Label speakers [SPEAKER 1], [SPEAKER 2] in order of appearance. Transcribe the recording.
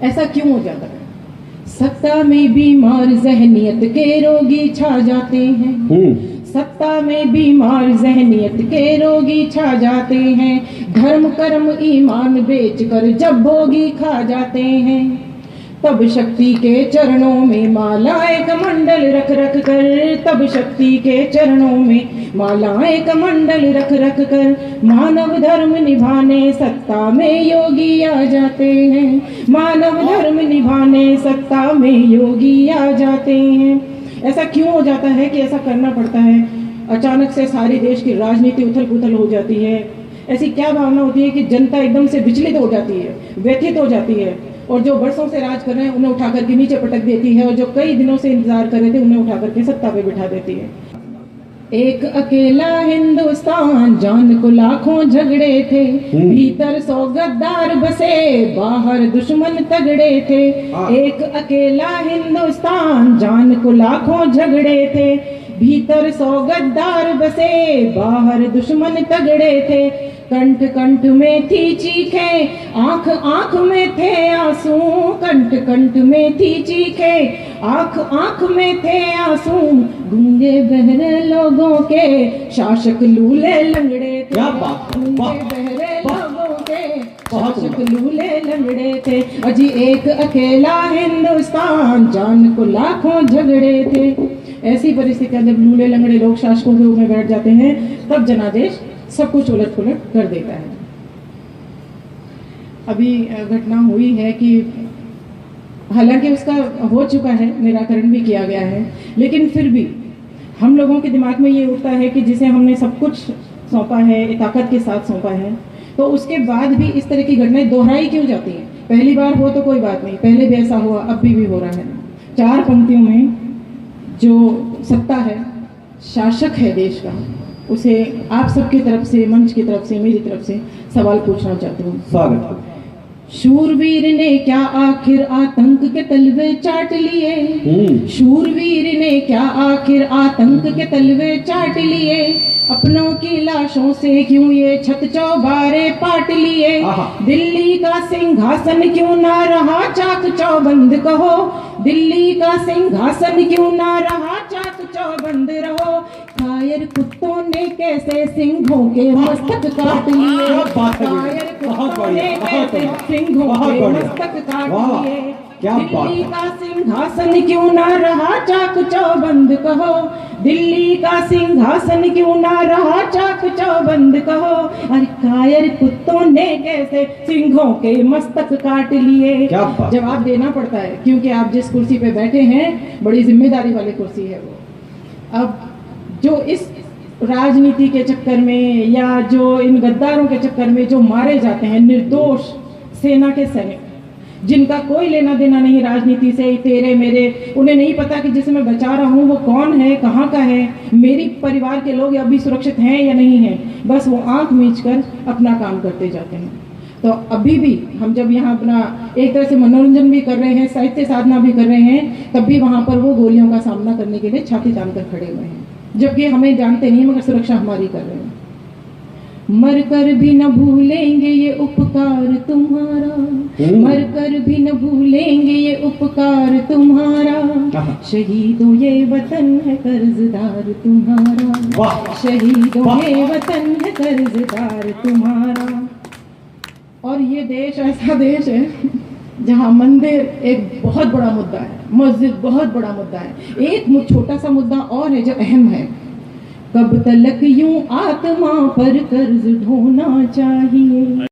[SPEAKER 1] ऐसा क्यों हो जाता है? सत्ता में बीमार जहनियत के रोगी छा जाते हैं। सत्ता में बीमार जहनियत के रोगी छा जाते हैं। धर्म कर्म ईमान बेचकर जब भोगी खा जाते हैं, तब शक्ति के चरणों में मालाएं कमंडल रख रख कर, तब शक्ति के चरणों में मालाएं कमंडल रख रख कर मानव धर्म निभाने सत्ता में योगी आ जाते हैं। मानव धर्म निभाने सत्ता में योगी आ जाते हैं। ऐसा क्यों हो जाता है कि ऐसा करना पड़ता है? अचानक से सारी देश की राजनीति उथल पुथल हो जाती है। ऐसी क्या भावना होती है कि जनता एकदम से विचलित हो जाती है, व्यथित हो जाती है, और जो बरसों से राज कर रहे हैं उन्हें उठा करके नीचे पटक देती है, और जो कई दिनों से इंतजार कर रहे थे उन्हें उठा करके सत्ता पे बिठा देती है। एक अकेला हिंदुस्तान, जान को लाखों झगड़े थे, भीतर 100 गद्दार बसे, बाहर दुश्मन तगड़े थे। एक अकेला हिंदुस्तान, जान को लाखों झगड़े थे, भीतर 100 गद्दार बसे, बाहर दुश्मन तगड़े थे। कंठ कंठ में थी चीखें, आंख आंख में थे आंसू, कंठ कंठ में थी चीखें, आंख आंख में थे आंसू। गूंगे बहरे लोगों के शासक लूले लंगड़े थे, गूंगे बहरे लोगों के शासक लूले लंगड़े थे। अजी एक अकेला हिंदुस्तान, जान को लाखों झगड़े थे। ऐसी परिस्थितियां जब लूले लंगड़े लोग शासकों के ऊपर बैठ जाते हैं, तब जनादेश सब कुछ उलट पुलट कर देता है। अभी घटना हुई है कि हालांकि उसका हो चुका है, निराकरण भी किया गया है, लेकिन फिर भी हम लोगों के दिमाग में ये उठता है कि जिसे हमने सब कुछ सौंपा है, ताकत के साथ सौंपा है, तो उसके बाद भी इस तरह की घटनाएं दोहराई क्यों जाती हैं? पहली बार हो तो कोई बात नहीं, पहले भी ऐसा हुआ, अब भी हो रहा है। 4 पंक्तियों में जो सत्ता है, शासक है देश का, उसे आप सबकी तरफ से, मंच की तरफ से, मेरी तरफ से सवाल पूछना चाहती हूँ।
[SPEAKER 2] स्वागत।
[SPEAKER 1] शूरवीर ने क्या आखिर आतंक के तलवे चाट लिए? शूरवीर ने क्या आखिर आतंक के तलवे चाट लिए? अपनों की लाशों से क्यों ये छत चौबारे पाट लिए? दिल्ली का सिंहासन क्यों ना रहा चाक चौबंद कहो? दिल्ली का सिंहासन क्यों ना रहा चाक चौबंद रहो? कायर कुत्तों ने कैसे सिंहों के मस्तक काट लिए? कायर कुत्तों ने कैसे सिंहों के मस्तक काट लिए? दिल्ली का सिंहासन क्यों ना रहा चाक चौबंद कहो? दिल्ली का सिंहासन क्यों ना रहा चाक चौबंद कहो? अरे कायर कुत्तों ने कैसे सिंहों के मस्तक काट लिए? जवाब देना पड़ता है, क्योंकि आप जिस कुर्सी पे बैठे हैं बड़ी जिम्मेदारी वाली कुर्सी है वो। अब जो इस राजनीति के चक्कर में या जो इन गद्दारों के चक्कर में जो मारे जाते हैं निर्दोष सेना के सैनिक, जिनका कोई लेना देना नहीं राजनीति से, तेरे मेरे, उन्हें नहीं पता कि जिसे मैं बचा रहा हूँ वो कौन है, कहाँ का है, मेरी परिवार के लोग अभी सुरक्षित हैं या नहीं हैं, बस वो आंख मीच कर अपना काम करते जाते हैं। तो अभी भी हम जब यहाँ अपना एक तरह से मनोरंजन भी कर रहे हैं, साहित्य साधना भी कर रहे हैं, तब भी वहाँ पर वो गोलियों का सामना करने के लिए छाती तान कर खड़े हुए हैं, जबकि हमें जानते नहीं मगर सुरक्षा हमारी कर रहे हैं। मर कर भी न भूलेंगे ये उपकार तुम्हारा, मर कर भी न भूलेंगे ये उपकार तुम्हारा, शहीदों ये वतन है कर्जदार तुम्हारा, शहीदों ये वतन है कर्जदार तुम्हारा। और ये देश ऐसा देश है जहाँ मंदिर एक बहुत बड़ा मुद्दा है, मस्जिद बहुत बड़ा मुद्दा है। एक छोटा सा मुद्दा और है जो अहम है, कब तलक यूं आत्मा पर कर्ज ढोना चाहिए।